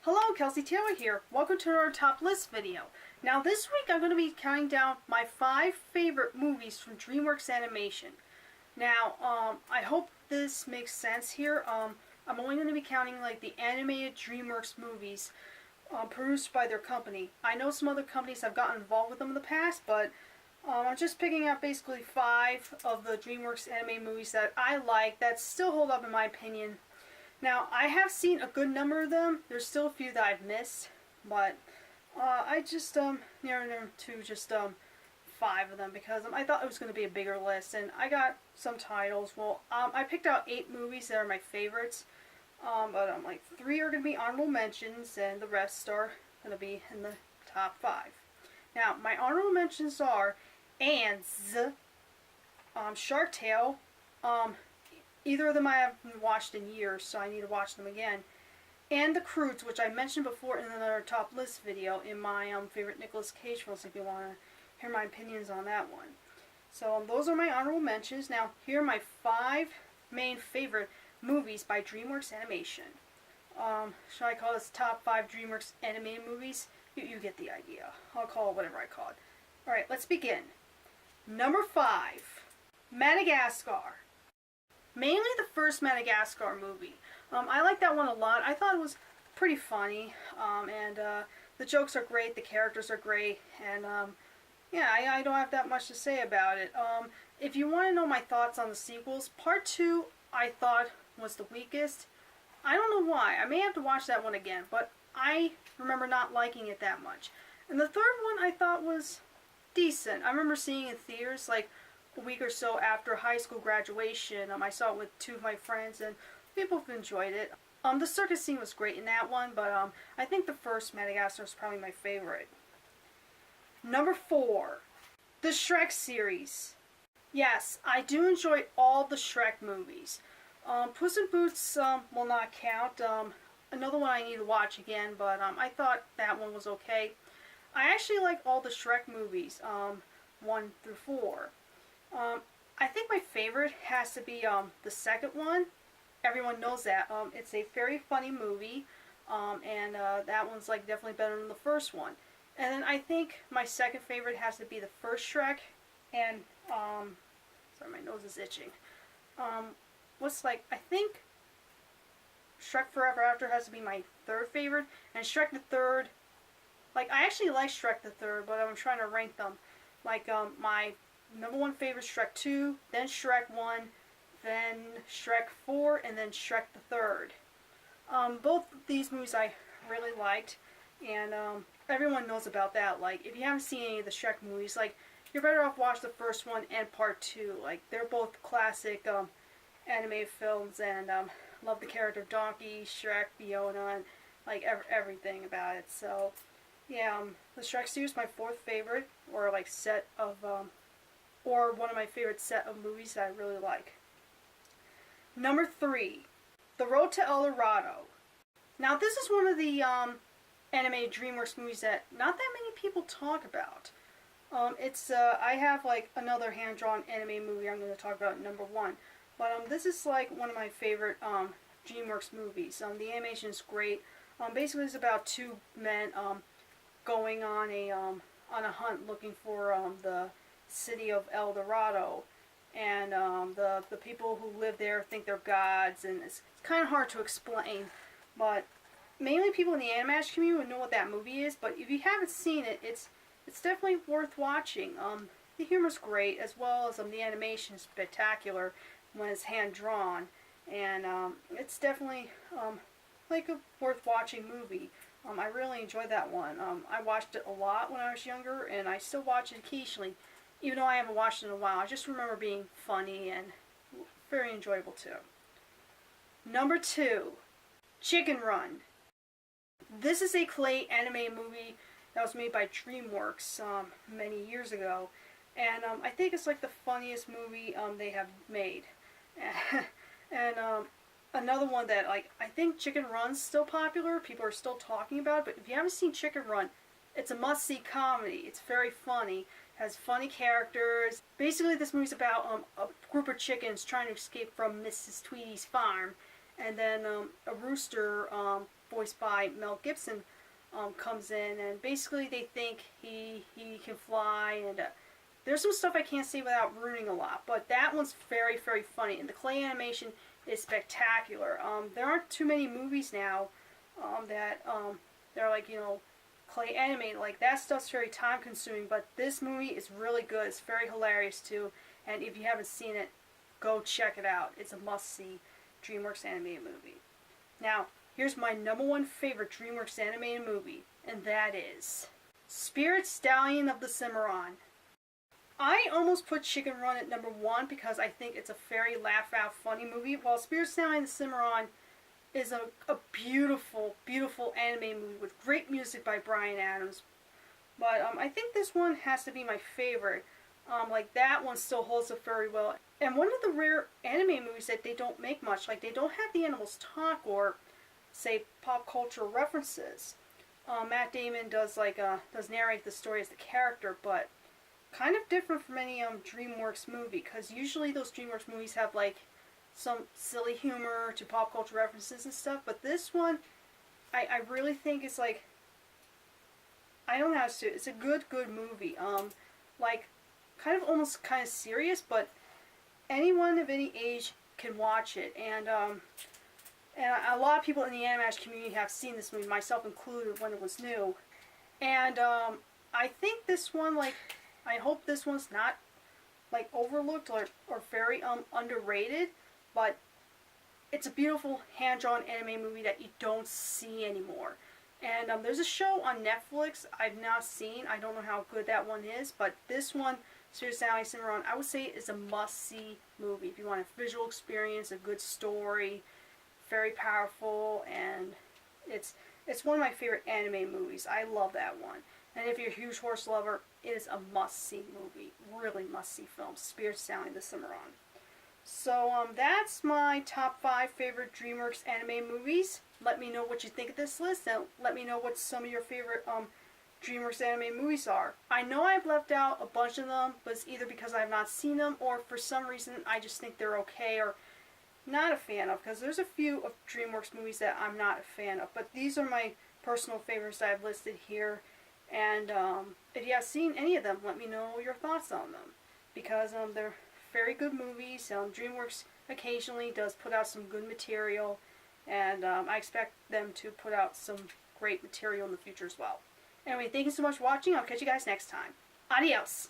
Hello, Kelsey Taylor here. Welcome to our top list video. Now this week I'm going to be counting down my 5 favorite movies from DreamWorks Animation. Now, I hope this makes sense here. I'm only going to be counting like the animated DreamWorks movies produced by their company. I know some other companies have gotten involved with them in the past, but I'm just picking out basically 5 of the DreamWorks animated movies that I like that still hold up in my opinion. Now, I have seen a good number of them. There's still a few that I've missed, but I just narrowed them to just 5 of them because I thought it was going to be a bigger list, and I got some titles. Well, I picked out 8 movies that are my favorites, but like 3 are going to be honorable mentions, and the rest are going to be in the top 5. Now, my honorable mentions are Ants, Shark Tale. Either of them I haven't watched in years, so I need to watch them again. And The Croods, which I mentioned before in another top list video in my favorite Nicolas Cage films, if you want to hear my opinions on that one. So those are my honorable mentions. Now, here are my 5 main favorite movies by DreamWorks Animation. Should I call this top 5 DreamWorks animated movies? You get the idea. I'll call it whatever I call it. Alright, let's begin. Number 5, Madagascar. Mainly the first Madagascar movie. I like that one a lot. I thought it was pretty funny, and the jokes are great, the characters are great, and yeah, I don't have that much to say about it. If you want to know my thoughts on the sequels, Part 2 I thought was the weakest. I don't know why. I may have to watch that one again, but I remember not liking it that much. And the third one I thought was decent. I remember seeing it in theaters like a week or so after high school graduation. I saw it with 2 of my friends, and we both enjoyed it. The circus scene was great in that one, but I think the first Madagascar is probably my favorite. Number 4, the Shrek series. Yes, I do enjoy all the Shrek movies. Puss in Boots will not count. Another one I need to watch again, but I thought that one was okay. I actually like all the Shrek movies, 1 through 4. I think my favorite has to be the second one. Everyone knows that. It's a very funny movie, and that one's like definitely better than the first one. And then I think my second favorite has to be the first Shrek, and sorry, my nose is itching. I think Shrek Forever After has to be my third favorite, and Shrek the Third. Like, I actually like Shrek the Third, but I'm trying to rank them. Like my number 1 favorite Shrek 2, then Shrek 1, then Shrek 4, and then Shrek the Third. Both these movies I really liked, and everyone knows about that. Like, if you haven't seen any of the Shrek movies, like, you're better off watch the first one and Part 2. Like, they're both classic animated films, and love the character of Donkey, Shrek, Fiona, and like everything about it. So yeah, the Shrek series is my 4th favorite, or like set of or one of my favorite set of movies that I really like. Number 3, The Road to El Dorado. Now this is one of the animated DreamWorks movies that not that many people talk about. I have like another hand-drawn anime movie I'm going to talk about at number 1. But this is like one of my favorite DreamWorks movies. The animation is great. Basically it's about 2 men going on a hunt looking for the city of El Dorado, and the people who live there think they're gods, and it's kind of hard to explain, but mainly people in the animation community would know what that movie is. But if you haven't seen it, it's definitely worth watching. The humor's great, as well as the animation is spectacular when it's hand drawn, and it's definitely like a worth watching movie. I really enjoyed that one. I watched it a lot when I was younger, and I still watch it occasionally, even though I haven't watched it in a while. I just remember being funny and very enjoyable too. Number 2, Chicken Run. This is a clay anime movie that was made by DreamWorks many years ago, and I think it's like the funniest movie they have made. And another one that, like, I think Chicken Run's still popular. People are still talking about it, but if you haven't seen Chicken Run, it's a must-see comedy. It's very funny. Has funny characters. Basically, this movie's about a group of chickens trying to escape from Mrs. Tweedy's farm, and then a rooster voiced by Mel Gibson, comes in, and basically they think he can fly, and there's some stuff I can't say without ruining a lot, but that one's very, very funny, and the clay animation is spectacular. There aren't too many movies now that they're like, clay animated. Like, that stuff's very time consuming, but this movie is really good. It's very hilarious too, and if you haven't seen it, go check it out. It's a must-see DreamWorks animated movie. Now, here's my #1 favorite DreamWorks animated movie, and that is Stallion of the Cimarron. I almost put Chicken Run at #1 because I think it's a very laugh-out, funny movie, while Stallion of the Cimarron is a beautiful, beautiful anime movie with great music by Bryan Adams. But I think this one has to be my favorite. Like, that one still holds up very well. And one of the rare anime movies that they don't make much, like, they don't have the animals talk or, say, pop culture references. Matt Damon does narrate the story as the character, but kind of different from any DreamWorks movie, because usually those DreamWorks movies have like some silly humor to pop culture references and stuff, but this one I really think it's like, I don't know how to say it. It's a good movie. Like, kind of almost kind of serious, but anyone of any age can watch it, and a lot of people in the animation community have seen this movie, myself included, when it was new. And I think this one, like, I hope this one's not like overlooked or very underrated, but it's a beautiful hand-drawn anime movie that you don't see anymore. And there's a show on Netflix I've not seen. I don't know how good that one is, but this one, Stallion Cimarron, I would say is a must-see movie if you want a visual experience, a good story, very powerful, and it's one of my favorite anime movies. I love that one. And if you're a huge horse lover, it is a must-see movie. Really must-see film. Stallion the Cimarron. So, that's my top 5 favorite DreamWorks anime movies. Let me know what you think of this list, and let me know what some of your favorite DreamWorks anime movies are. I know I've left out a bunch of them, but it's either because I've not seen them, or for some reason I just think they're okay, or not a fan of, because there's a few of DreamWorks movies that I'm not a fan of. But these are my personal favorites that I've listed here. And if you have seen any of them, let me know your thoughts on them, because they're very good movies. DreamWorks occasionally does put out some good material, and I expect them to put out some great material in the future as well. Anyway, thank you so much for watching. I'll catch you guys next time. Adios!